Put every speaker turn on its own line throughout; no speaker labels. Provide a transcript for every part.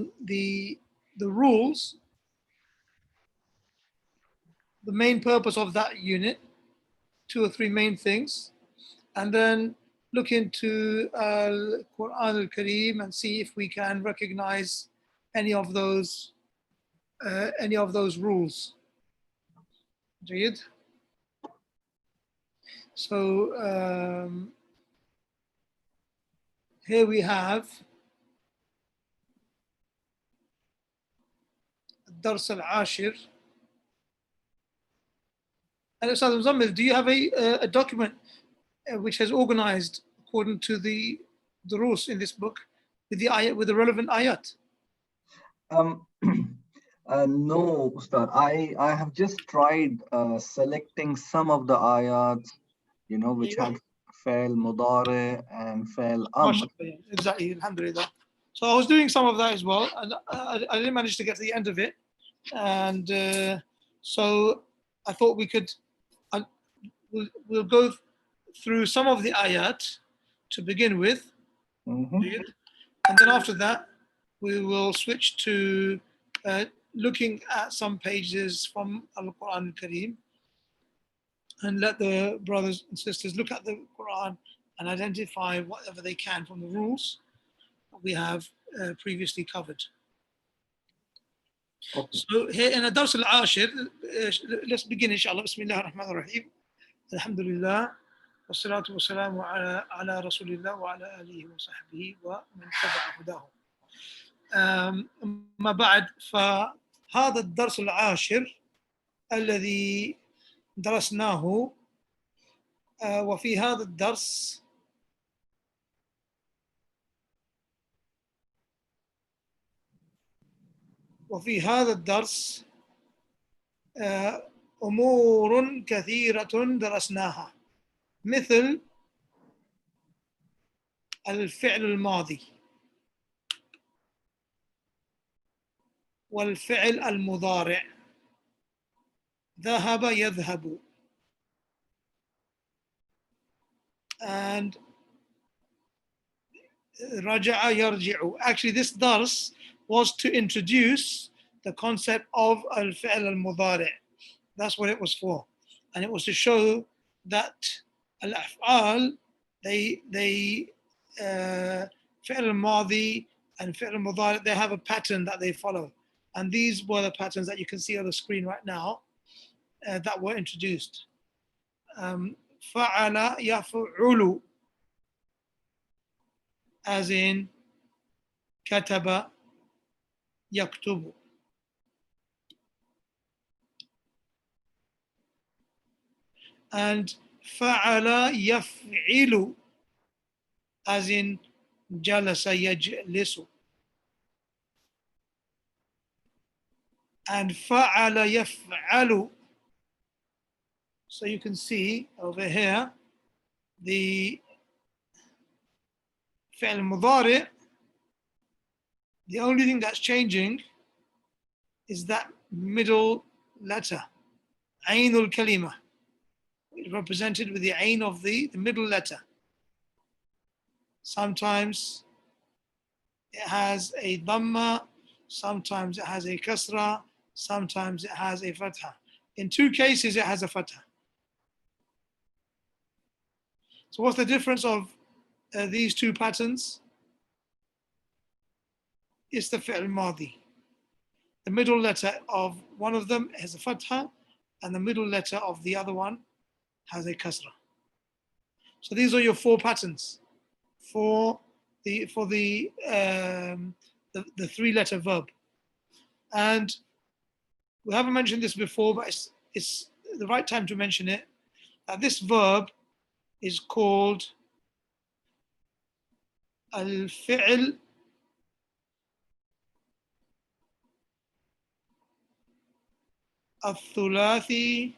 on the rules, the main purpose of that unit, 2 or 3 main things, and then look into Quran al-Kareem and see if we can recognize any of those rules. Jayid. So here we have Dars al-Ashir. And Ustad Muzammil, do you have a document which has organized according to the rules in this book with the relevant ayat?
No, Ustad. I have just tried selecting some of the ayats, which had fail mudare and fail amr.
Exactly, alhamdulillah. So I was doing some of that as well, and I didn't manage to get to the end of it. And so I thought we'll go through some of the ayat to begin with.
Mm-hmm.
And then after that, we will switch to looking at some pages from Al-Quran al-Kareem and let the brothers and sisters look at the Quran and identify whatever they can from the rules that we have previously covered. Okay. So here in Dars al-Ashir, let's begin inshallah. Bismillah ar-Rahman ar-Rahim. Alhamdulillah. والصلاة والسلام على رسول الله وعلى آله وصحبه ومن تبع هداه. أما بعد فهذا الدرس العاشر الذي درسناه وفي هذا الدرس أمور كثيرة درسناها مثل الفعل الماضي والفعل المضارع ذهب يذهب and رجع يرجع. Actually, this dars was to introduce the concept of al-fi'l al-mudari'. That's what it was for. And it was to show that al-af'al, fi'l al-madi and fi'l al-mudari', they have a pattern that they follow. And these were the patterns that you can see on the screen right now that were introduced. فَعَلَ يَفْعُلُ, as in كتب يكتب. And فعل يفعل, as in جلس يجلس. And فعل يفعل. So you can see over here the فعل مضارع. The only thing that's changing is that middle letter, عين الكلمة, represented with the ain of the middle letter. Sometimes it has a dhamma, sometimes it has a kasra, sometimes it has a fatha. In 2 cases it has a fatha. So what's the difference of these 2 patterns? It's the fi'l madi. The middle letter of one of them has a fatha and the middle letter of the other one has a kasra. So these are your 4 patterns for the 3-letter verb. And we haven't mentioned this before, but it's the right time to mention it. This verb is called al-fi'l al-thulathi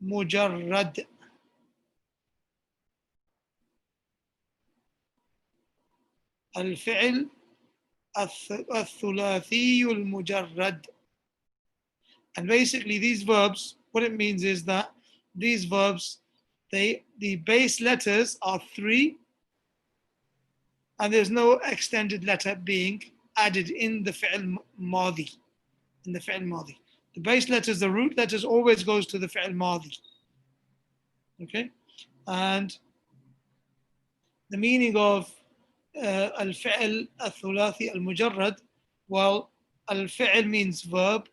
al-mujarrad. الفعل الثلاثي المجرد. And basically these verbs, what it means is that these verbs the base letters are 3, and there's no extended letter being added in the fi'l madi. In the fi'l madi, the base letters, the root letters, always goes to the fi'l madi. Okay, and the meaning of al-fi'l al-thulathi al-mujarrad, well, al-fi'l means verb,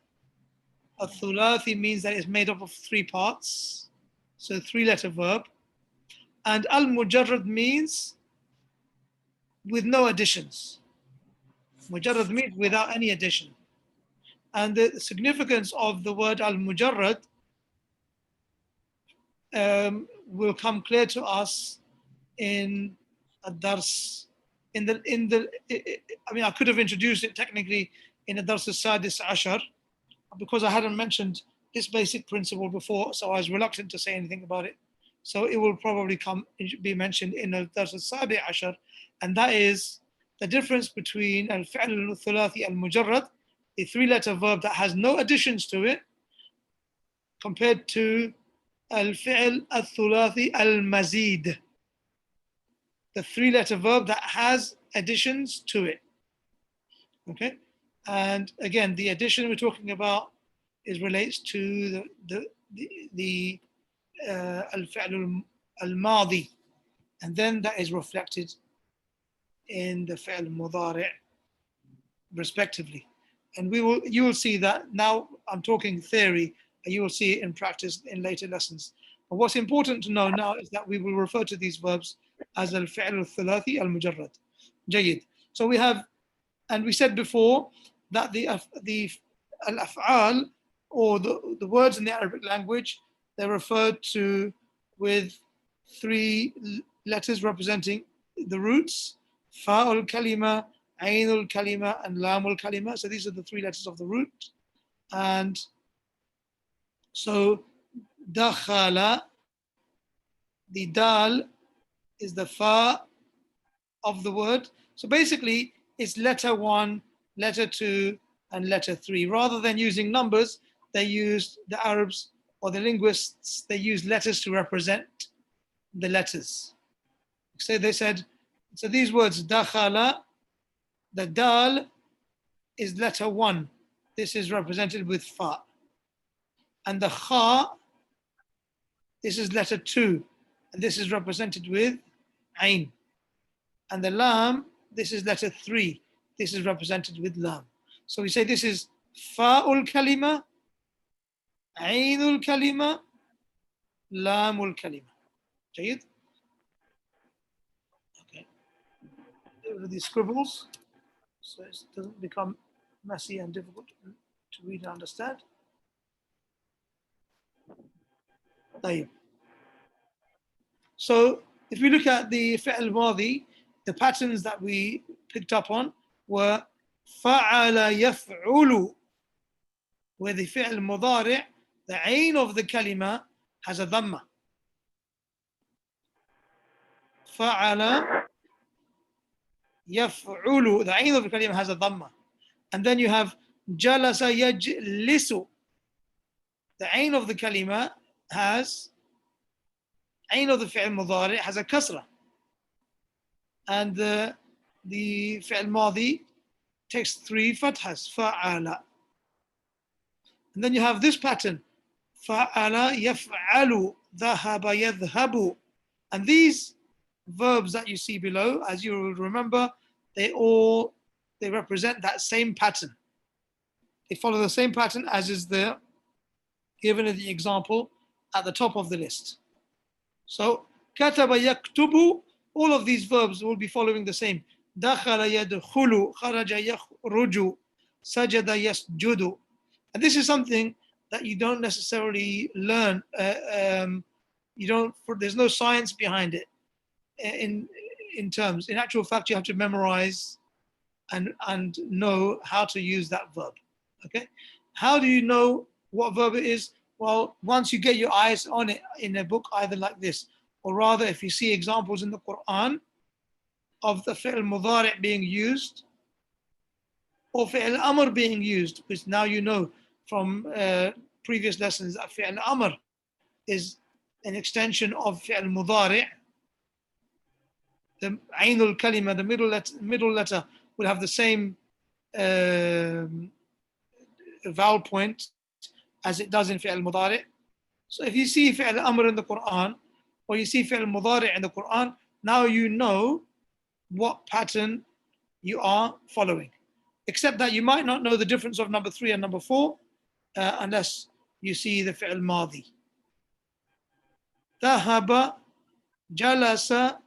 al-thulathi means that it's made up of 3 parts, so 3-letter verb, and al-mujarrad means with no additions. Mujarrad means without any addition. And the significance of the word al-mujarrad will come clear to us in a dars. I mean, I could have introduced it technically in a dars al-sadis ashar, because I hadn't mentioned this basic principle before, so I was reluctant to say anything about it. So it will probably be mentioned in a dars al-sabi ashar, and that is the difference between al-fi'l al-thulathi al-mujarrad, the 3-letter verb that has no additions to it, compared to al-fi'l al-thulathi al-mazid, the 3-letter verb that has additions to it. Okay, and again, the addition we're talking about relates to the al-fi'l al-madi, and then that is reflected in the fi'l mudari' respectively. And you will see that now. I'm talking theory, and you will see it in practice in later lessons. But what's important to know now is that we will refer to these verbs as al-fi'l al-thulathi al-mujarrad. Jayyid. So we have, and we said before that the al-af'al, or the words in the Arabic language, they're referred to with 3 letters representing the roots: fa'ul kalima, ainul kalima, and lamul kalima. So these are the 3 letters of the root. And so dakhala, the dal is the fa of the word. So basically it's letter 1, letter 2, and letter 3. Rather than using numbers, they use, the Arabs or the linguists, they use letters to represent the letters. So they said, so these words, dakhala, the dal is letter 1. This is represented with fa. And the kha, this is letter 2. And this is represented with ain. And the lam, this is letter 3. This is represented with lam. So we say this is fa'ul kalima, ainul kalima, lamul kalima. Jayyid? Okay. Here are these scribbles, so it doesn't become messy and difficult to read and understand. So if we look at the fi'l madi, the patterns that we picked up on were fa'ala yaf'ulu, where the fi'l mudari', the ain of the kalima has a dhamma. Fa'ala yaf'ulu, the ain of the kalima has a dhamma. And then you have jalasa yajlisu, the ain of the kalima has, ain of the fi'l mudari' has a kasra. And the fi'l madi takes 3 fathas, fa'ala. And then you have this pattern, fa'ala yaf'alu, dhahaba yadhhabu. And these verbs that you see below, as you will remember, they represent that same pattern. They follow the same pattern as is given in the example at the top of the list. So, kataba yaktubu, all of these verbs will be following the same. Dakhala yadkhulu, kharaja yakhruju, sajada yasjudu. And this is something that you don't necessarily learn. There's no science behind it in terms. In actual fact, you have to memorize and know how to use that verb. Okay? How do you know what verb it is? Well, once you get your eyes on it in a book, either like this, or rather if you see examples in the Quran of the fi'l mudari' being used, or fi'l amr being used, which now you know from previous lessons that fi'l amr is an extension of fi'l mudari'. The ainul kalima, the middle letter will have the same vowel point as it does in fi'l mudari'. So if you see fi'l amr in the Quran, or you see fi'l mudari' in the Quran, now you know what pattern you are following. Except that you might not know the difference of number 3 and number 4 unless you see the fi'l madi. Dhahaba, jalasa,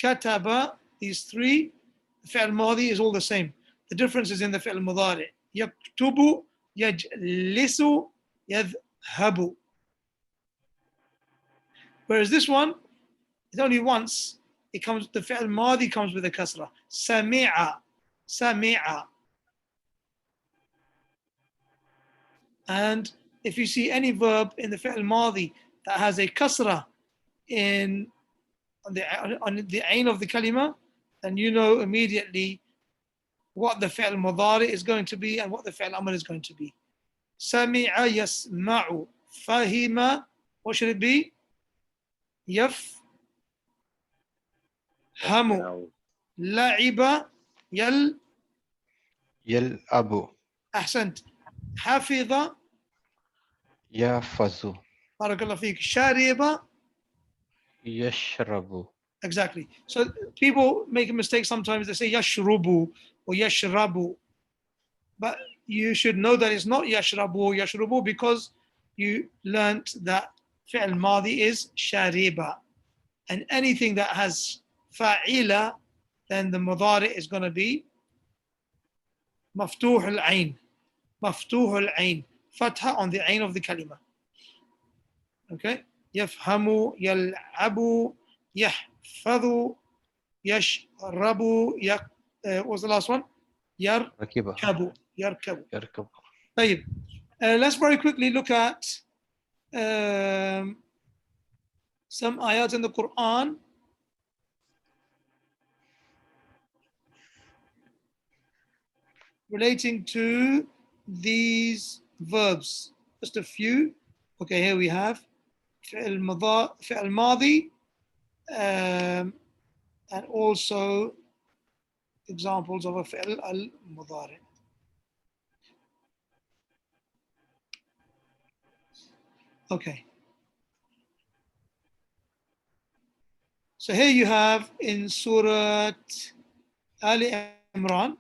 kataba, these three, the fi'l madi is all the same. The difference is in the fi'l mudari'. Yaktubu, yajlisu, yadhhabu. Whereas this one, it's only once. It comes, the fi'l madi comes with a kasra. Sami'a, sami'a. And if you see any verb in the fi'l madi that has a kasra on the ain of the kalima, then you know immediately what the fi'l mudari is going to be and what the fi'l amr is going to be. Sami'a yasma'u, fahima, what should it be? Yafhamu, la'iba,
يلعب
ahsant, hafidha,
يحفظ
barakallah feek, shariba.
يشرب.
Exactly. So people make a mistake sometimes. They say yashrubu or yashrabu, but you should know that it's not yashrabu or yashrubu because you learnt that fi'l madi is shariba, and anything that has fa'ila, then the mudari is going to be maftuh al-ain, maftuh al-ain, fatha on the ain of the kalima. Okay, yafhamu, yal'abu, يحفظ يشرب what was the last one?
ركب
يركب.
يركب.
طيب. Let's very quickly look at some ayat in the Quran relating to these verbs. Just a few. Okay, here we have فعل ماضي and also examples of a fi'l al-mudari. Okay. So here you have in Surah Ali Imran,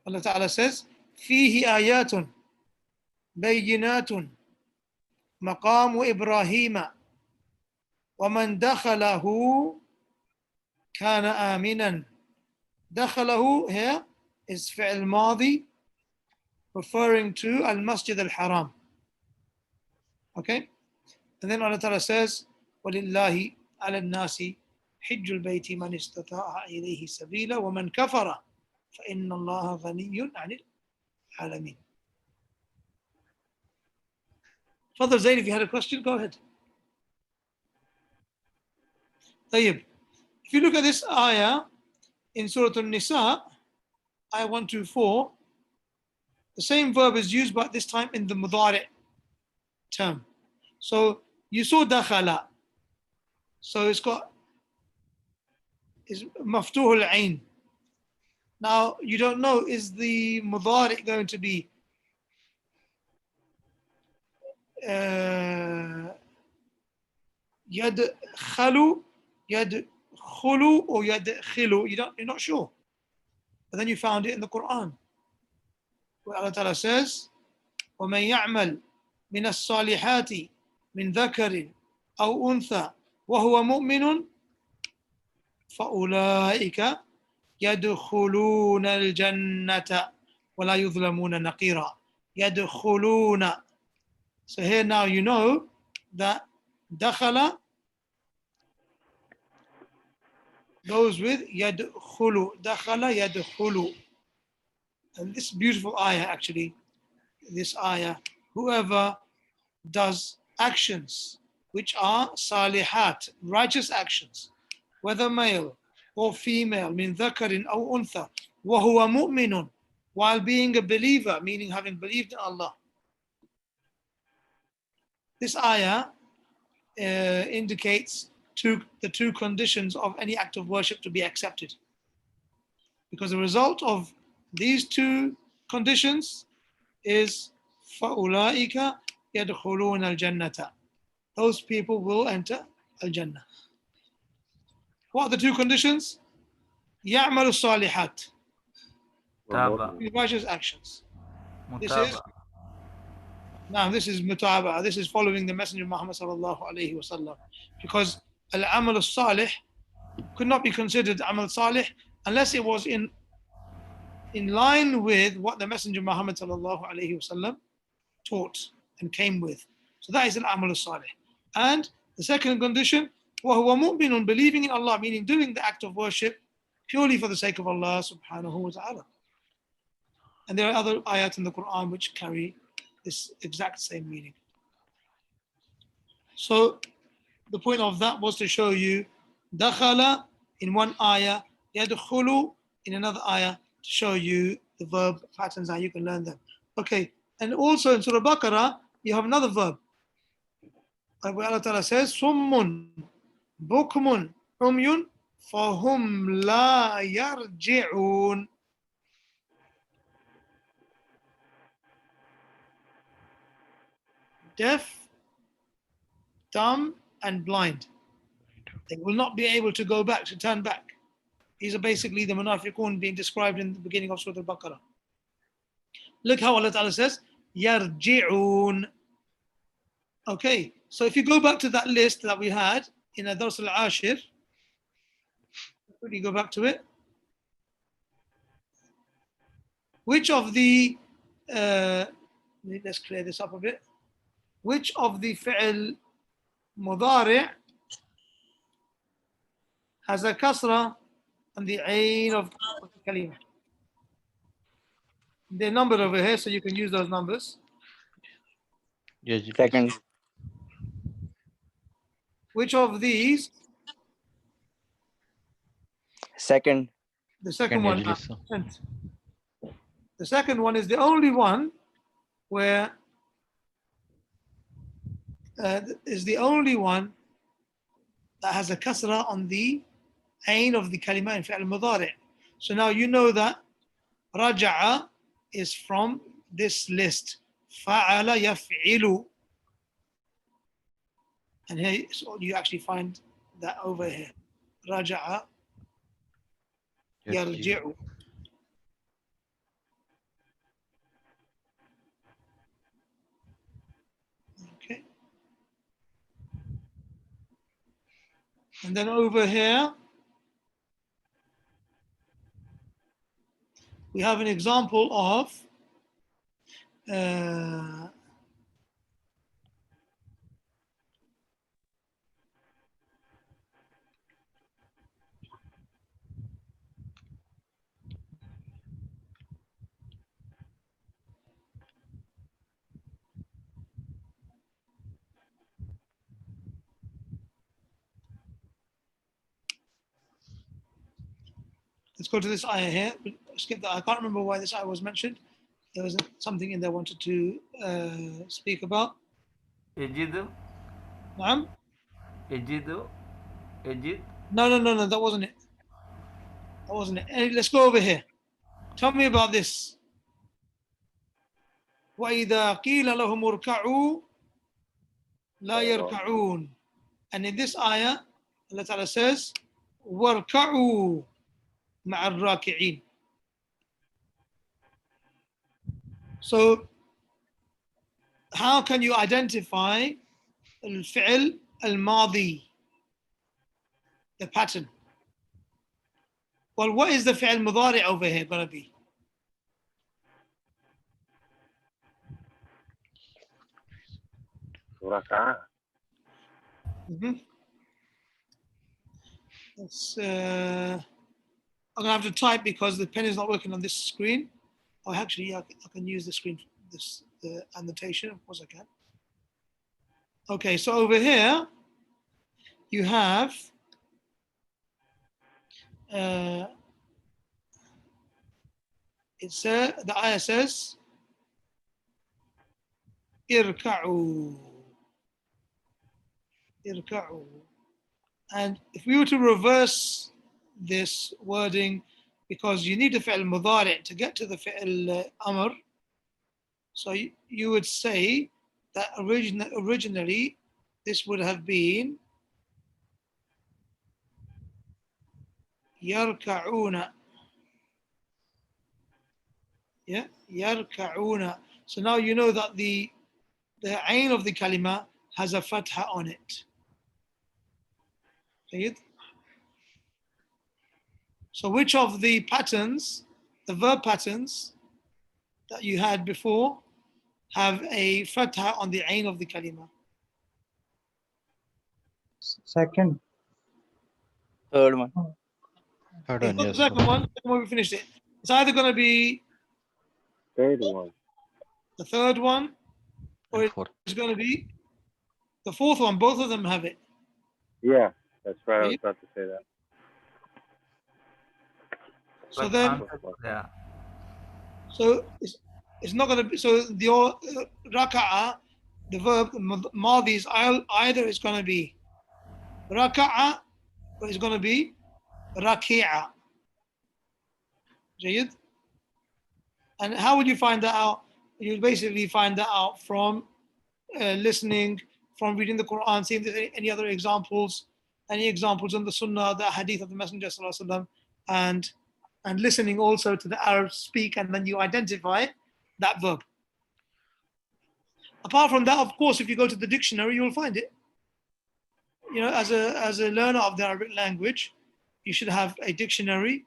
Allah Ta'ala says, فيه آيات بينات مقام إبراهيم ومن دخله كان آمنا. دخله here is فعل ماضي referring to al-Masjid al-Haram. Okay? And then Allah Ta'ala says, وَلِلَّهِ عَلَى النَّاسِ حِجُّ الْبَيْتِ مَنِ اسْتَطَاعَ إِلَيْهِ سَبِيلًا وَمَنْ كَفَرَ فَإِنَّ اللَّهَ غَنِيٌّ عَنِ الْعَالَمِينَ. Father Zayd, if you had a question, go ahead. طيب. If you look at this ayah in Surah An-Nisa, ayah 124, the same verb is used, but this time in the mudari term. So you saw dakhala. So it's got is maftuh al-ain. Now you don't know, is the mudari going to be yadkhalu, yadkhulu, or yadkhilu? You're not sure. But then you found it in the Quran, where Allah Ta'ala says, وَمَنْ يَعْمَلْ مِنَ الصَّالِحَاتِ مِنْ ذَكَرٍ أَوْ أُنْثَى وَهُوَ مُؤْمِنٌ فَأُولَٰئِكَ يَدْخُلُونَ الْجَنَّةَ وَلَا يُظْلَمُونَ نَقِيرًا. يَدْخُلُونَ. So here now you know that dakhala goes with yadkhulu. Dakhala yadkhulu. And this beautiful ayah actually, this ayah, whoever does actions which are salihat, righteous actions, whether male or female, min dhakarin aw untha, wa huwa mu'minun, while being a believer, meaning having believed in Allah. This ayah indicates the two conditions of any act of worship to be accepted. Because the result of these two conditions is فَأُولَٰئِكَ يَدْخُلُونَ الْجَنَّةَ. Those people will enter Al-Jannah. What are the two conditions? يَعْمَلُ الصَّالِحَاتِ.
تابع
Righteous actions.
متابع.
This is mutaba. This is following the Messenger of Muhammad sallallahu alaihi wasallam. Because al-amal al-salih could not be considered amal salih unless it was in line with what the Messenger of Muhammad sallallahu alaihi wasallam taught and came with. So that is al-amal al-salih. And the second condition, وَهُوَ مُؤْمِنٌ, believing in Allah, meaning doing the act of worship purely for the sake of Allah subhanahu wa ta'ala. And there are other ayat in the Quran which carry this exact same meaning. So the point of that was to show you dakhala in one ayah, yadkhulu in another ayah, to show you the verb patterns, how you can learn them. Okay, and also in Surah Baqarah, you have another verb. Where Allah Ta'ala says, Summun, Bukmun, Umyun, Fahum la yarji'un. Deaf, dumb, and blind. They will not be able to go back, to turn back. These are basically the munafiqun being described in the beginning of Surah Al-Baqarah. Look how Allah Ta'ala says, yarji'un. Okay, so if you go back to that list that we had in Dars al-Ashir, quickly go back to it. Which of the, let's clear this up a bit. Which of the fi'l mudari' has a kasra on the ain of the kalima? They're numbered over here, so you can use those numbers.
Second.
Which of these?
Second.
The second one.
يجلس.
The second one is the only one where is the only one that has a kasra on the ain of the kalima in fi'l mudari'. So now you know that raja'a is from this list. Fa'ala yaf'ilu. And here so you actually find that over here. Raja'a yarji'u. Okay. And then over here, we have an example of let's go to this ayah here. Skip that. I can't remember why this ayah was mentioned. There was something in there I wanted to speak about.
يجد
Naam?
يجد يجد.
No, that wasn't it. That wasn't it. Let's go over here. Tell me about this. وَإِذَا قِيلَ لَهُمُ ارْكَعُوا لَا يَرْكَعُونَ. And in this ayah, Allah Ta'ala says, وَارْكَعُوا مَعَ الرَّاكِعِينَ. So, how can you identify al-fi'l al-madi, the pattern? Well, what is the fi'l mudari' over here going to be? It's, I'm going to have to type because the pen is not working on this screen. Oh, actually, I can use the screen, the annotation. Of course I can. Okay, so over here, you have the ayah says, irka'u. irka'u. And if we were to reverse this wording, because you need the fi'l mudari' to get to the fi'l amr, so you would say that originally this would have been yarka'una. Yeah, yarka'una. So now you know that the ayn of the kalima has a fatha on it. Okay. So which of the patterns, the verb patterns that you had before, have a fatha on the ayn of the kalima?
Second.
Third one.
Third
Okay,
one,
so the
yes.
second one we finished it. It's either going to be
Third one.
the third one, or
And fourth.
it's going to be the fourth one. Both of them have it.
Yeah, that's right. I was
Okay.
about to say that.
So
But
then,
answer, yeah.
so it's not going to be, so your raka'a, the verb madhi is either it's going to be raka'a or it's going to be raki'a. Jayid? And how would you find that out? You basically find that out from listening, from reading the Quran, seeing if there's any other examples, any examples in the Sunnah, the Hadith of the Messenger Sallallahu Alaihi Wasallam, and listening also to the Arabs speak, and then you identify that verb. Apart from that, of course, if you go to the dictionary, you'll find it. You know, as a learner of the Arabic language, you should have a dictionary,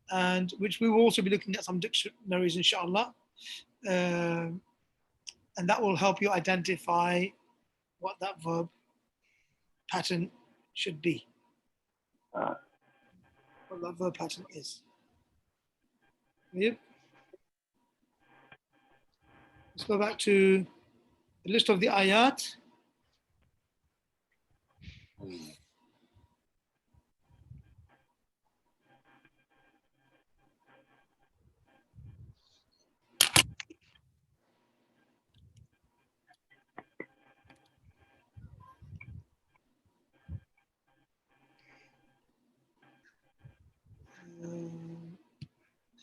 and which we will also be looking at some dictionaries, inshallah. And that will help you identify what that verb pattern should be. What that verb pattern is. Yep. Let's go back to the list of the ayat.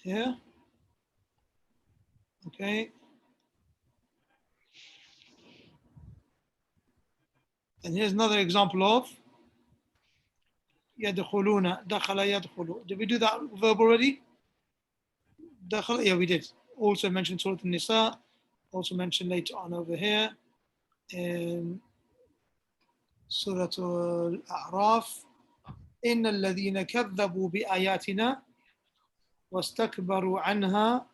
Here. Okay. And here's another example of يدخلون دخل يدخل. Did we do that verb already? دخل, yeah, we did. Also mentioned Surah An-Nisa. Also mentioned later on over here in Surah Al-A'raf. إن الذين كذبوا بآياتنا واستكبروا عنها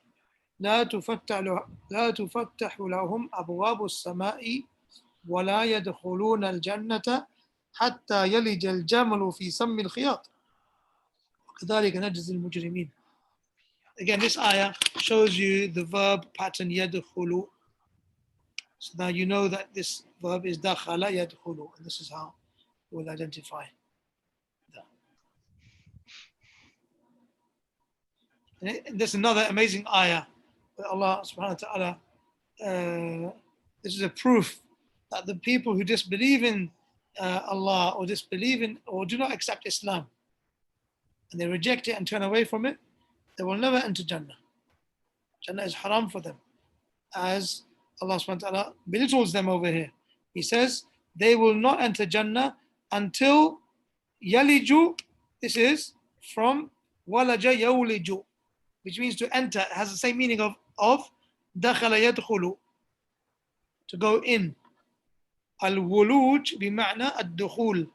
لا تفتح لهم أبواب السماء ولا يدخلون الجنة حتى يلج الجمل في سم الخياط وكذلك نجزي المجرمين. Again, this ayah shows you the verb pattern يدخل. So now you know that this verb is دخل يدخل, and this is how we'll identify that. And there's another amazing ayah that Allah subhanahu wa ta'ala, this is a proof that the people who disbelieve in Allah or disbelieve in or do not accept Islam and they reject it and turn away from it, they will never enter Jannah. Jannah is haram for them. As Allah subhanahu wa ta'ala belittles them over here. He says they will not enter Jannah until yaliju, this is from walaja yawliju, which means to enter. It has the same meaning of dakhala yadkhulu, to go in. Al-wuluj bima'na ad-dukhul.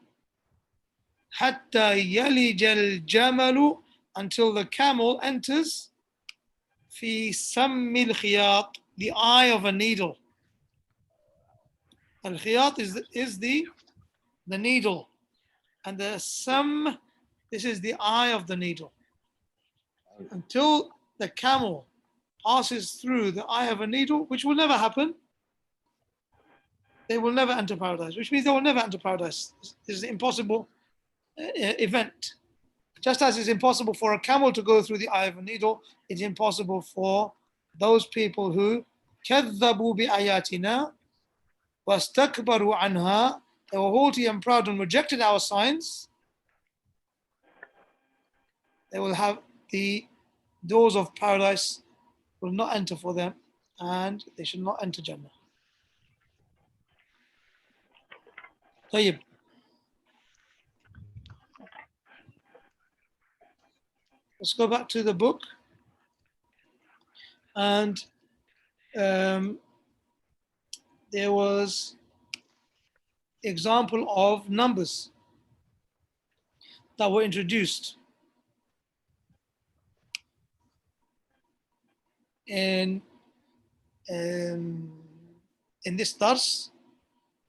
Hatta yalij al-jamalu, until the camel enters fi sammil khiyat, the eye of a needle. Al-khiyat is the needle, and the sam, this is the eye of the needle. Until the camel passes through the eye of a needle, which will never happen, they will never enter paradise, which means they will never enter paradise. This is an impossible event. Just as it's impossible for a camel to go through the eye of a needle, it's impossible for those people who كذبوا بآياتنا واستكبروا عنها, they were haughty and proud and rejected our signs, they will have the doors of paradise will not enter for them, and they should not enter Jannah. طيب. Let's go back to the book. And there was example of numbers that were introduced in this dars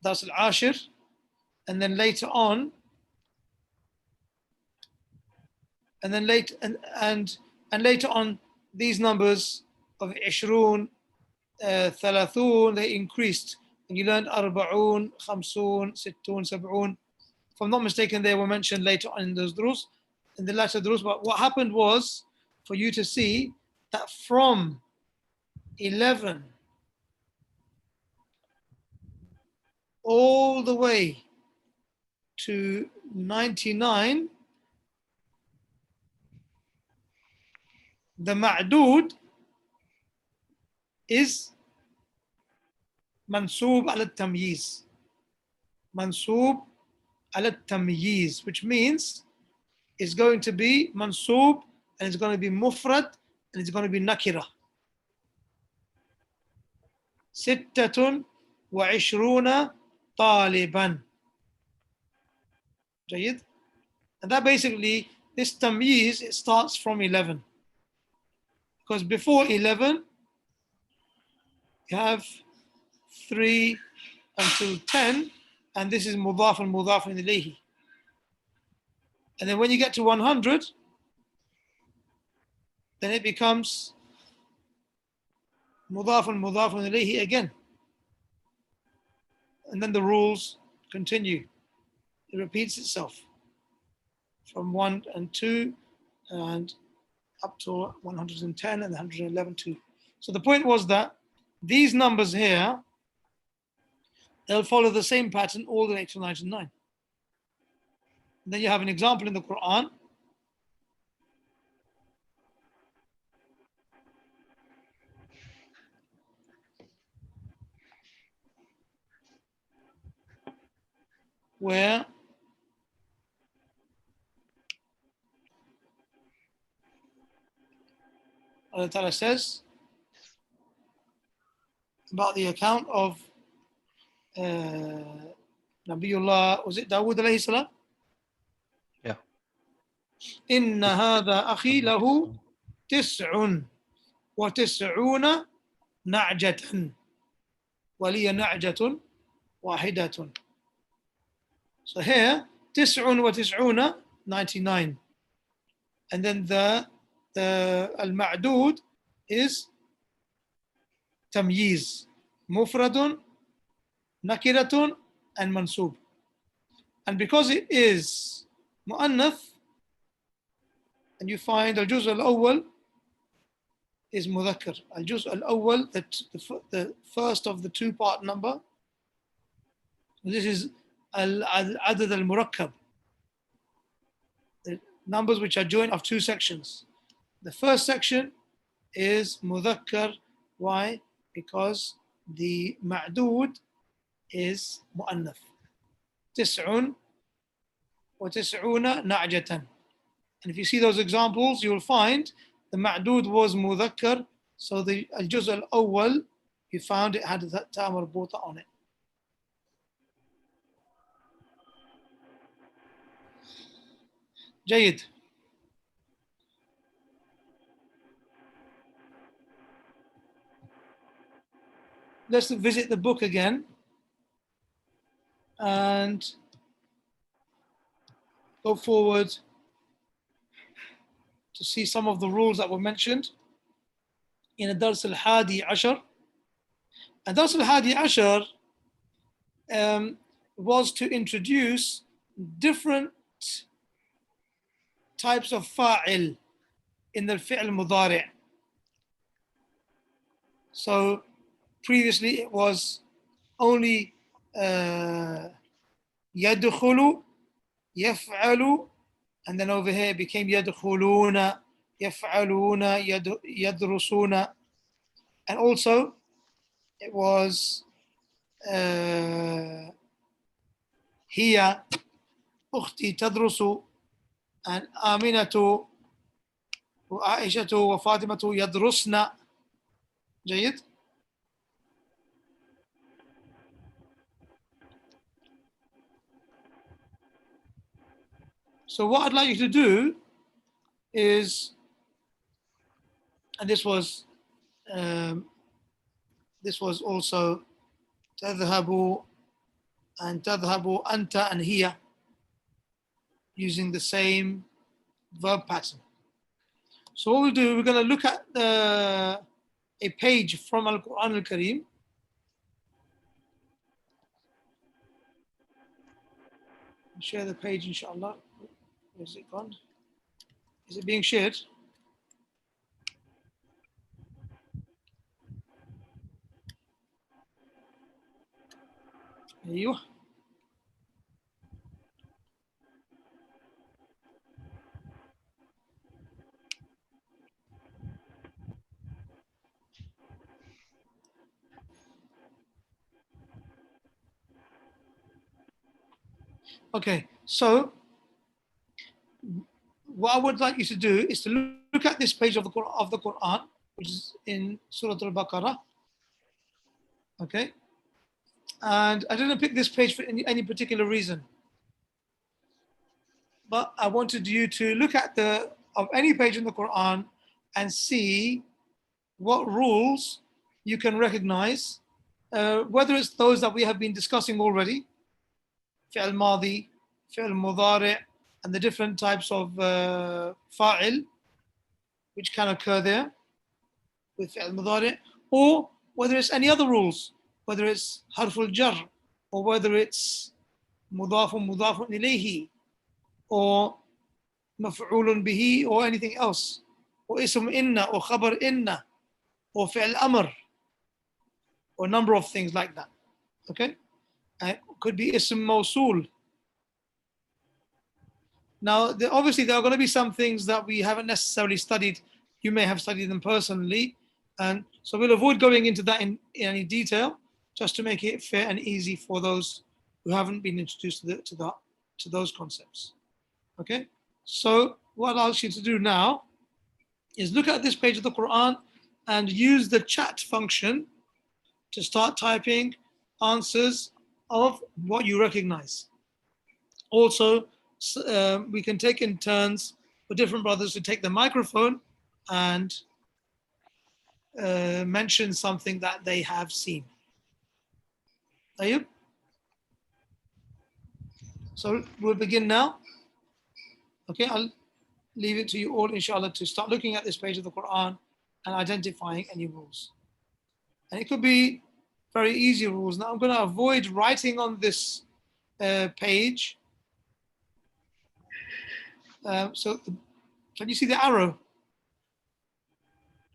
al-ashir, and then later on, and later on, these numbers of 20, 30, they increased. And you learned 40, 50, 60, 70. If I'm not mistaken, they were mentioned later on in those durus, in the latter durus. But what happened was for you to see that from 11 all the way to 99, the ma'dood is mansoob al-tamyiz. Mansoob al-tamyiz, which means it's going to be mansoob, and it's going to be mufrad, and it's going to be nakira. 26 طالبا. جيد. And that basically, this tamyiz, it starts from 11. Because before 11, you have 3 until 10, and this is mudaf and mudaf ilayhi. And then when you get to 100, then it becomes mudaf and mudaf ilayhi again. And then the rules continue. It repeats itself from 1 and 2 and up to 110 and 111 too. So the point was that these numbers here, they'll follow the same pattern all the way to 99. And then you have an example in the Quran. Where Allah Ta'ala says about the account of Nabiullah, was it Dawood alayhi salam?
Yeah.
إن هذا أخي له 99 نعجة ولي نعجة واحدة. So here, 99, 99. And then the al-ma'dood is tamyiz, mufradun, nakiratun, and mansoob. And because it is mu'annath, and you find al-juz al-awwal is mudhakkar. Al-juz al-awwal, the first of the two-part number. This is al-adad al-murakkab, the numbers which are joined of two sections. The first section is mudhakkar. Why? Because the ma'dood is mu'annath. 99 na'jatan. And if you see those examples, you will find the ma'dood was mudhakkar. So the al-juz al-awwal, you found it had that ta marbuta on it. جيد. Let's visit the book again and go forward to see some of the rules that were mentioned in the Dars al-Hadi Ashar. And Dars al-Hadi Ashar was to introduce different types of fa'il in the fi'l mudari'. So previously it was only يدخل, يفعل, and then over here it became يدخلون, يفعلون, يدرسون, and also it was هي أختي تدرس, and آمنة وعائشة وفاطمة يدرسن. جيد. So what I'd like you to do is, and this was also تذهب and تذهب أنت and هي, using the same verb pattern. So what we'll do, we're going to look at a page from Al-Quran Al-Kareem. Share the page, inshallah. Where's it gone? Is it being shared? There you are. Okay, so what I would like you to do is to look at this page of the Quran, which is in Surah Al-Baqarah. Okay, and I didn't pick this page for any particular reason, but I wanted you to look at any page in the Quran and see what rules you can recognize, whether it's those that we have been discussing already, fi'l madi, fi'l mudari', and the different types of fa'il which can occur there with fi'l mudari', or whether it's any other rules, whether it's harful jar, or whether it's mudafun ilayhi, or maf'ulun bihi, or anything else, or ism inna, or khabar inna, or fi'l amr, or a number of things like that. Okay, it could be ism mawsul. Now, obviously, there are going to be some things that we haven't necessarily studied. You may have studied them personally, and so we'll avoid going into that in any detail, just to make it fair and easy for those who haven't been introduced to those concepts. Okay, so what I'll ask you to do now is look at this page of the Quran and use the chat function to start typing answers of what you recognize. Also, we can take in turns for different brothers to take the microphone and mention something that they have seen. Ayub? So we'll begin now. Okay, I'll leave it to you all, inshallah, to start looking at this page of the Quran and identifying any rules. And it could be very easy rules. Now I'm going to avoid writing on this page. So can you see the arrow?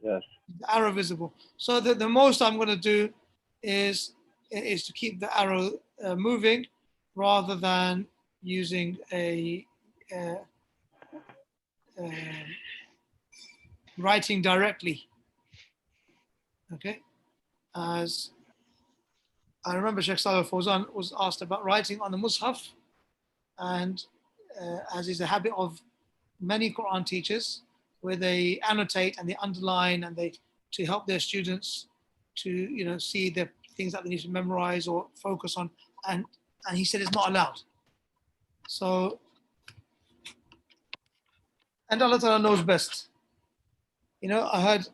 Yes.
The arrow visible. So the most I'm going to do is to keep the arrow moving rather than using a writing directly. Okay, as I remember, Sheikh Salih Fawzan was asked about writing on the Mus'haf, and as is the habit of many Quran teachers, where they annotate and they underline and they to help their students to see the things that they need to memorize or focus on, and he said it's not allowed. So, and Allah Ta'ala knows best. I heard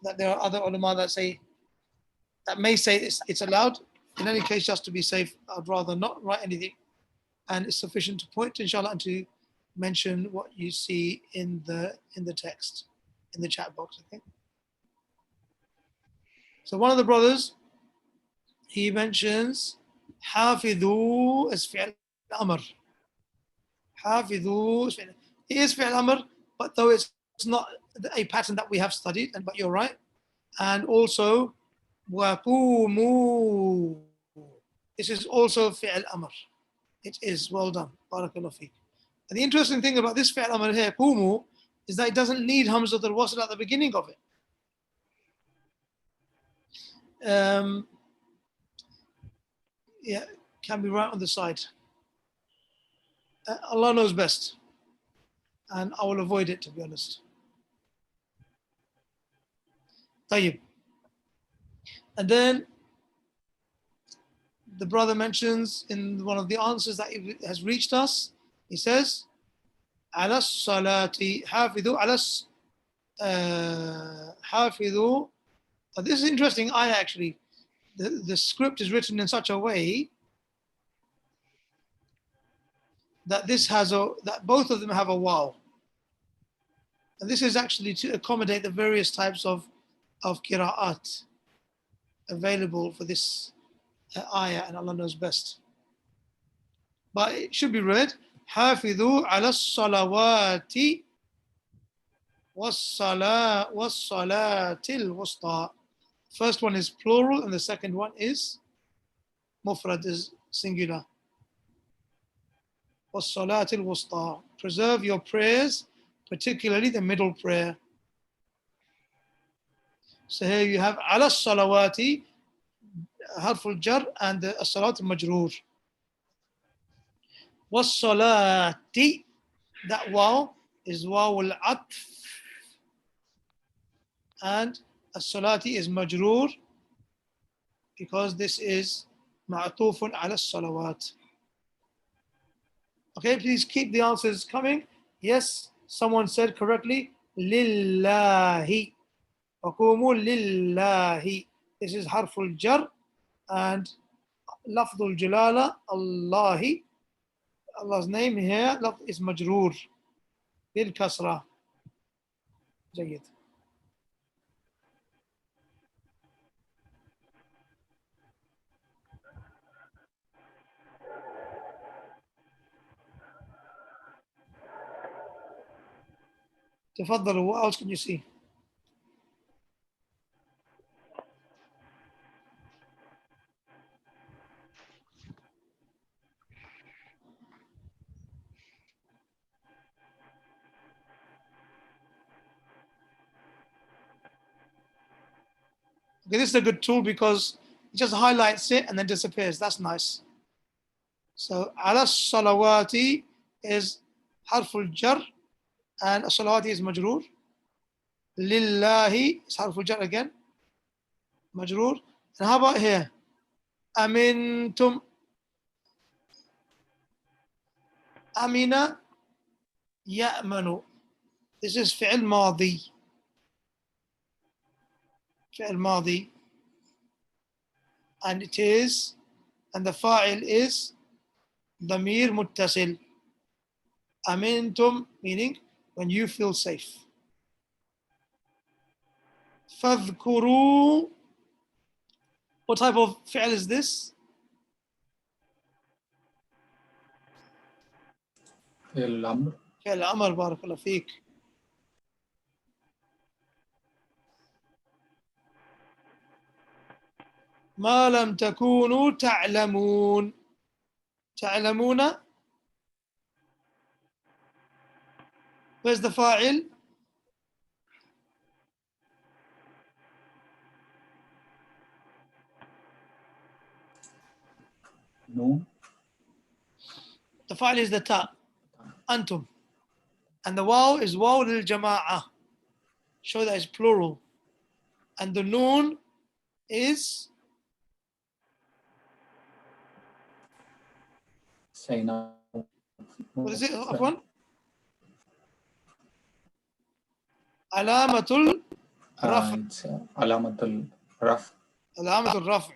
that there are other ulama that may say it's allowed. In any case, just to be safe, I'd rather not write anything, and it's sufficient to point, inshallah, and to mention what you see in the text, in the chat box, okay? So one of the brothers, he mentions حافظوا as fi'l amr. حافظوا it is fi'l amr, but though it's not a pattern that we have studied, but you're right. And also وقوموا, this is also fi'l amr. It is. Well done. Barakallahu feek. And the interesting thing about this fi'l amr here, kumu, is that it doesn't need Hamza al-Wasl at the beginning of it. Yeah, can be right on the side. Allah knows best. And I will avoid it, to be honest. Tayyib. And then the brother mentions in one of the answers that has reached us, he says, على الصلاة حافظوا على حافظوا. This is interesting ayah actually. The script is written in such a way that that both of them have a waw. And this is actually to accommodate the various types of qira'at available for this ayah, and Allah knows best. But it should be read, حافظوا على الصلوات والصلاة الوسطى. First one is plural and the second one is mufrad, is singular. والصلاة الوسطى. Preserve your prayers, particularly the middle prayer. So here you have على الصلوات حرف الجر and the الصلاة المجرور. والصلاة, that waw is waw al-atf, and as-salati is majroor because this is ma'atufun ala salawat. Okay, please keep the answers coming. Yes, someone said correctly, lillahi. Waqumu lillahi. This is harful jar and lafdul jalala, Allahi. Allah's name here is majroor bil kasra. جيد. تفضلوا, what else can you see? Okay, this is a good tool because it just highlights it and then disappears. That's nice. So, ala salawati is harful jar and salawati is majroor. Lillahi is harful jar again, majroor. And how about here? Amintum. Amina ya'manu. This is fi'l madi. Fi'l madi. And it is, and the fa'il is damir muttasil. Amintum, meaning when you feel safe. Fadhkuru. What type of fi'l is this?
فعل الأمر.
فعل أمر, بارك الله فيك. ما لم تكونوا تعلمون. تعلمون. Where's the fa'il?
نون.
The fa'il is the ta. Antum. And the waw is waw lil jama'ah. Show that it's plural. And the noon is
سينا.
what is it? Afwan? Alamatul raf'.
علامة الرفع.
Alamatul raf'.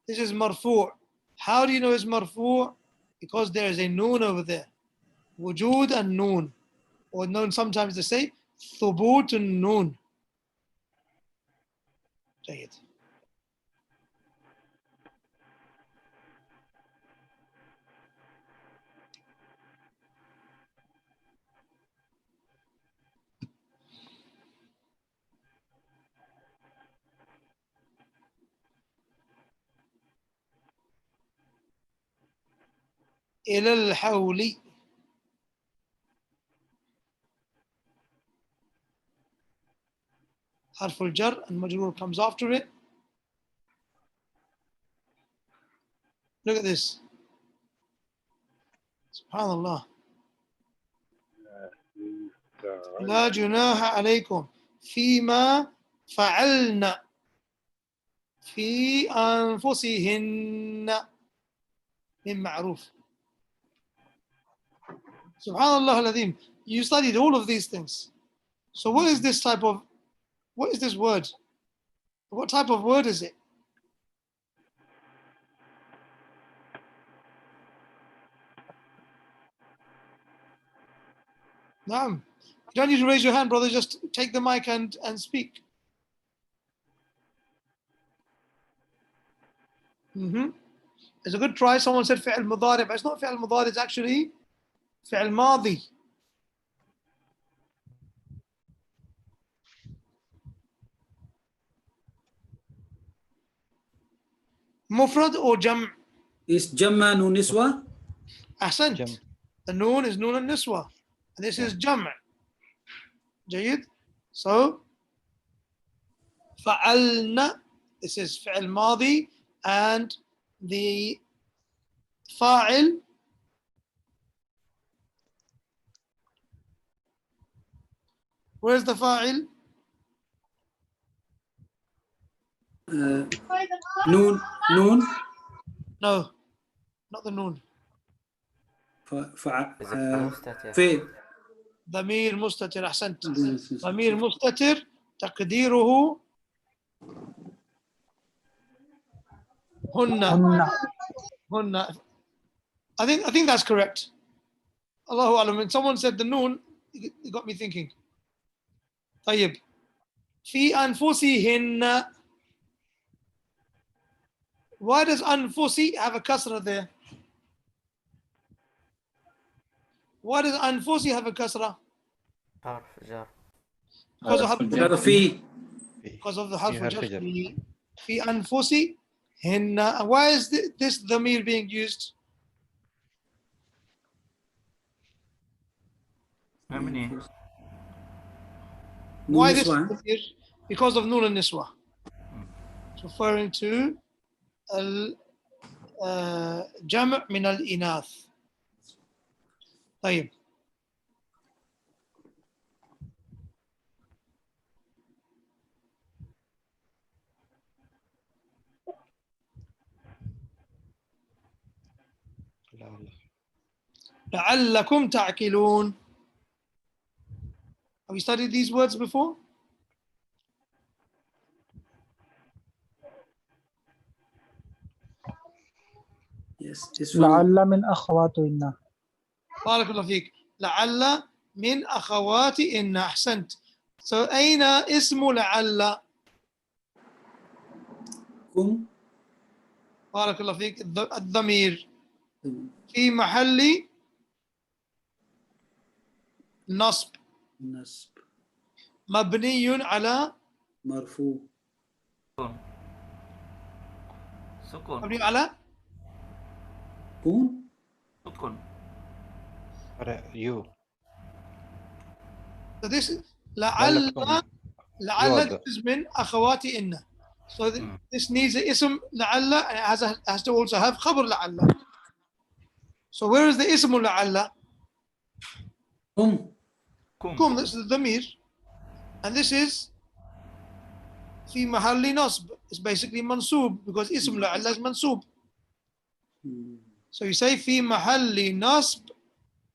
This is marfu'. How do you know it's marfu'? Because there is a noon over there. Wujud and noon. Or known sometimes they say thubut and noon. جيد. إلى الحول. حرف الجر and majrur comes after it. Look at this. Subhanallah. لا جناح عليكم فيما فعلنا في أنفسهن من معروف. Subhanallah al-Azim. You studied all of these things. So what is this word? What type of word is it? Naam. You don't need to raise your hand, brother. Just take the mic and speak. It's a good try. Someone said fi'al mudari, but it's not fi'al mudari. It's actually fi'al madi. Mufrad or jam'?
Is Jamma Nun Niswa?
Ahsant.
Jam'.
The noon is noon al-niswa. And this is jam'. جيد. So فعلنا, this is fi'al madi, and the fa'il where's the fa'il?
Noon.
No, not the noon.
Fail.
ضمير مستتر. أحسنت. ضمير مستتر تقديره هن. I think that's correct. Allahu alam. When someone said the noon, it got me thinking. طيب. في أنفسهن. Why does أنفسي have a kasra there? Why does أنفسي have a kasra? Because of the harf al-jar. في أنفسهن. And why is this dhamir being used?
How many?
Why this dhamir? Because of Noon al-Niswa. It's referring to al-jam' min al-inath. طيب. لعلكم تعقلون. Have you studied these words before?
Yes.
لعل من أخوات إن.
بارك الله فيك. لعل من أخوات إن. أحسنت. So أين اسم لعل؟ بارك الله فيك. الضمير في محل نصب مبني على
مرفوع
سكون.
مبني على
سكون.
You.
So this is لعل this is من أخوات إن. So this needs an ism لعل and it has to also have خبر لعل. So where is the ism لعل? Kum, this is the dhamir. And this is في محل نصب. It's basically mansub because ism لعل is mansub. So you say في محل نصب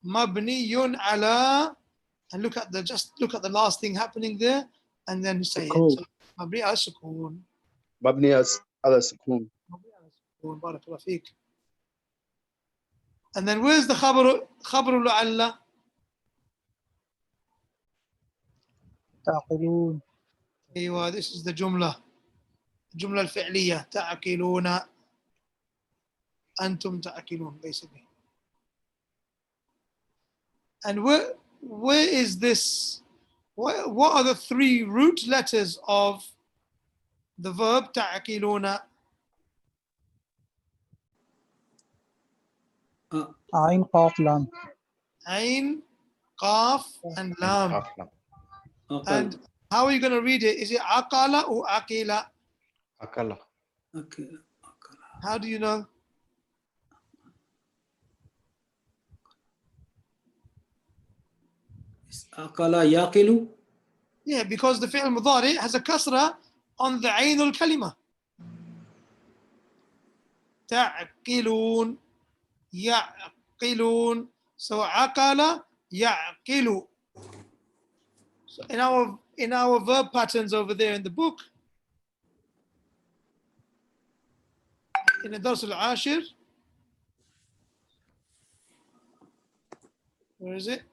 مبني على, and look at the last thing happening there and then say it. So, مبني على السكون.
مبني على السكون.
بارك الله فيك. And then where's the خبر لعل?
تعقلون.
أيوة, this is the الجملة الفعلية. تعقلون. أنتم تعقلون basically. And where is this? What are the three root letters of the verb تعقلون?
Ain Qaf Lam.
Ain, Qaf, and Lam.
Aflam.
And how are you going to read it? Is it Aqala or Aqila?
Akala.
Okay.
How do you know?
Aqala yaqilu.
Yeah, because the fi'l mudari has a kasra on the ain al kalima. Ta'qilun, ya'qilun. So aqala, ya'qilu. So in our verb patterns over there in the book, in the Dars al-Ashir, where is it?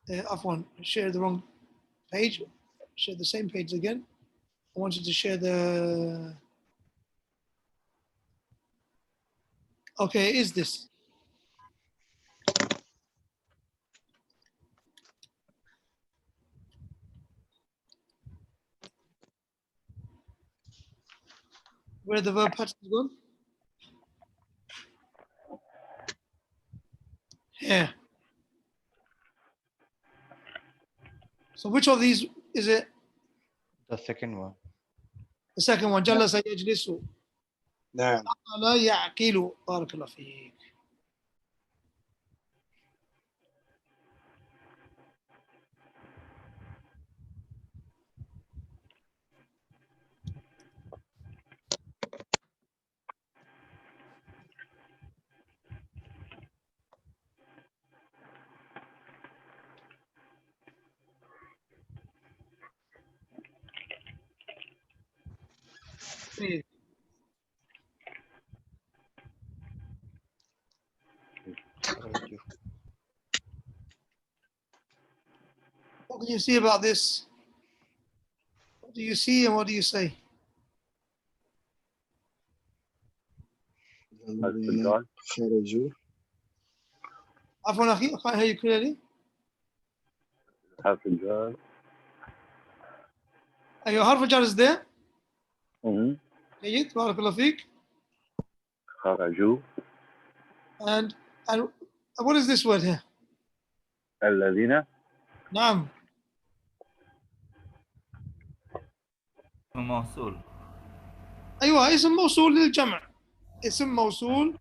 Afwan, share the wrong page. Share the same page again. I wanted to share the. Okay, is this? Where the verb pattern is gone? Here. So which of these is it?
The second one.
The second one. Jalasa yajlisu.
نعم.
Aqala ya'qilu. Barakallah feek. Feek.
Kharaju.
What can you see about this? What do you see and what do you say?
الذين خرجوا.
Afwan akhi, I can't hear you clearly.
حرف الجر.
Your harf al-jar is there.
Mhm.
جيد. Barakallah feek.
خرجوا.
And what is this word here?
الذين.
نعم.
موصول.
أيوة اسم موصول للجمع. اسم موصول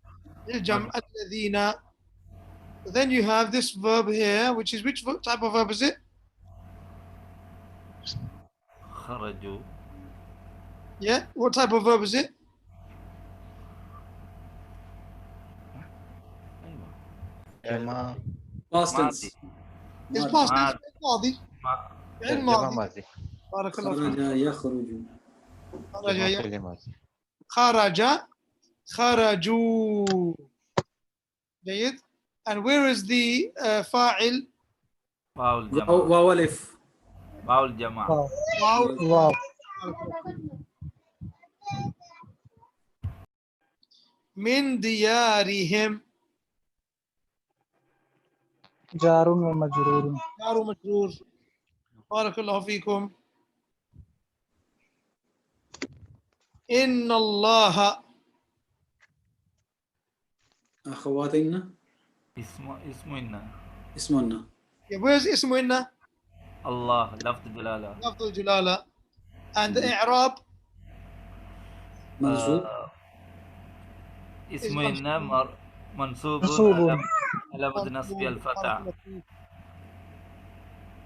للجمع الذين. Then you have this verb here, which is which type of verb is it?
خرجوا.
Yeah. What type of verb is it?
Jama.
Past tense.
It's past tense.
ماضي.
ماضي. فعل
Jama
ماضي.
mazi.
بارك الله فيك.
خرج يخرج.
خرج
Jama fi'li mazi.
خرج خرجوا. جيد. And where is the فاعل?
واو الجمع.
واو ألف.
واو الجمع.
Wow.
واو.
Wow.
من ديارهم.
جار ومجرور.
جار ومجرور. بارك الله فيكم. إن الله.
أخواتنا.
اسمنا.
اسمنا.
Yeah, where's اسمه إن?
الله لفظ جلالة.
لفظ الجلالة. And the إعراب.
منصوب.
اسمنا منصوب
منصوب.
على مد نصب الفتح.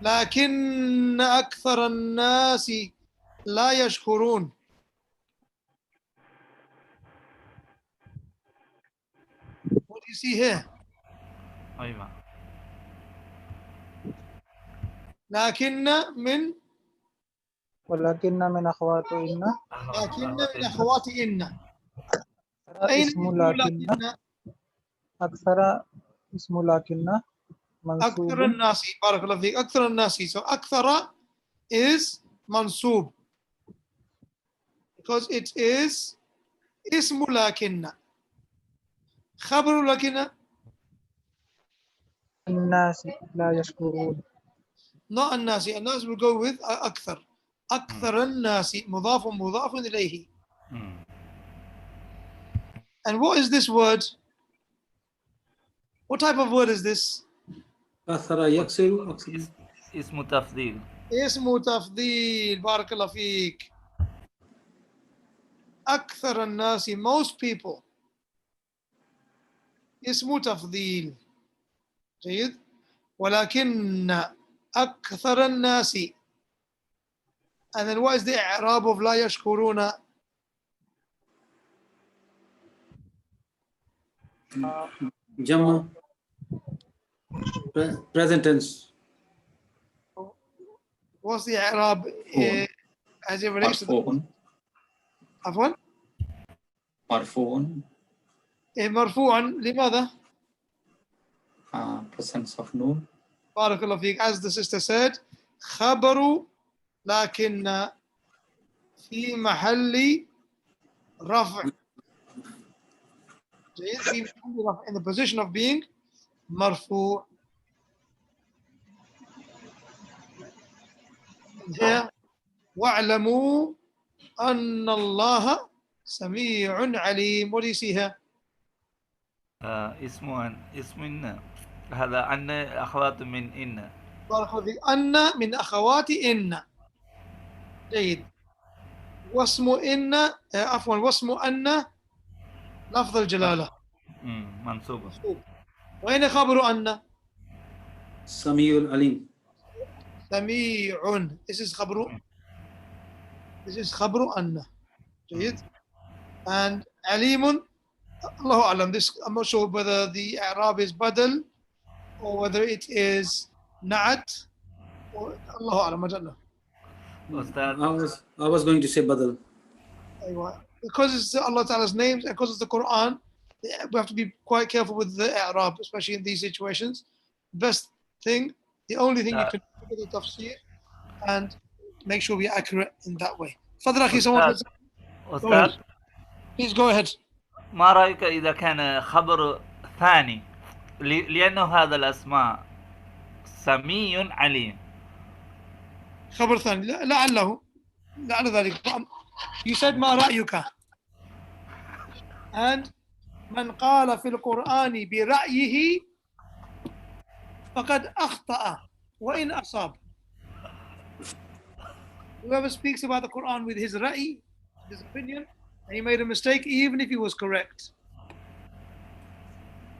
لكن أكثر الناس لا يشكرون. What do you see here?
أيوة.
لكن من
ولكن من أخوات إن.
لكن من أخوات إن. أين
اسم لكن. أكثر اسم لكن منصوب.
أكثر الناس. بارك الله فيك. أكثر الناس. So أكثر is منصوب because it is اسم لكن. خبر لكن.
الناس لا يشكرون.
not الناس. الناس will go with أكثر. أكثر الناس مضاف مضاف إليه. And what is this word? What type of word is this?
أثر يكسر أكسر.
اسم تفضيل.
اسم تفضيل. بارك الله فيك. أكثر الناس, most people. اسم تفضيل. جيد. ولكن أكثر الناس. And then what is the إعراب of لا يشكرون?
جمع present tense.
What's the إعراب as it relates to the
مرفوع
عفوا
مرفوع
مرفوعا لماذا؟
presence of noon.
بارك الله فيك. As the sister said, خبر لكن في محل رفع. جيد. في محل رفع, in the position of being مرفوع. Here, واعلموا أن الله سميع عليم. What do you see here?
اسم إن. هذا أن أخوات من إن.
بارك الله فيك. أن من أخوات إن. جيد. واسم إن عفوا واسم أن لفظ الجلالة
منصوب.
وين خبر أن؟
سميع العليم.
سميع. This is خبر أن. جيد. And عليم, الله أعلم. This, I'm not sure whether the إعراب is بدل or whether it is نعت or الله أعلم. I don't know.
I was going to say badal.
Because it's Allah Ta'ala's names and because it's the Quran, we have to be quite careful with the i'rab, especially in these situations. Best thing, the only thing you can do is the tafsir and make sure we're accurate in that way. Fadl akhi, someone go ahead. Please go ahead.
ما رأيك إذا كان خبر ثاني لأنه هذا الأسماء سميع عليم.
خبر ثاني لعل ذلك. You said ما رأيك, and من قال في القرآن برأيه فقد أخطأ وإن أصاب. Whoever speaks about the Quran with his ra'i, his opinion, and he made a mistake, even if he was correct.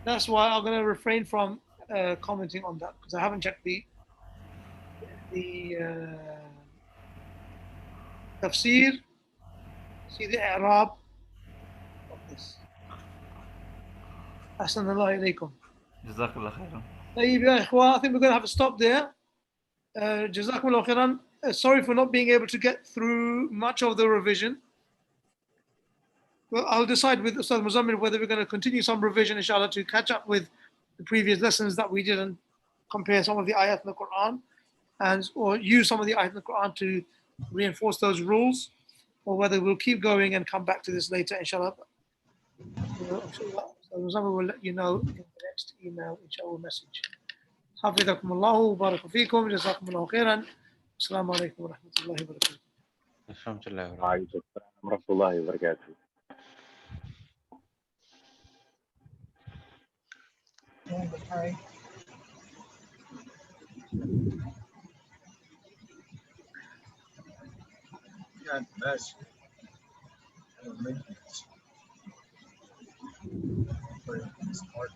That's why I'm going to refrain from commenting on that, because I haven't checked the tafsir, see the i'rab of this. Ahsan Allah ilaykum.
جزاك الله خيرا.
طيب يا إخوة, I think we're going to have to stop there. جزاكم الله خيرا. Sorry for not being able to get through much of the revision. Well, I'll decide with Ustad Muzammil whether we're going to continue some revision, inshallah, to catch up with the previous lessons that we did and compare some of the ayat in the Quran, and or use some of the ayat in the Quran to reinforce those rules, or whether we'll keep going and come back to this later, inshallah. Ustad Muzammil will let you know in the next email, inshallah, message. حفظكم الله وبارك فيكم. جزاكم الله خيرا. السلام عليكم ورحمة الله وبركاته.
الحمد لله.
وعليكم السلام ورحمة الله وبركاته.
Hi.
Yeah, that's smart.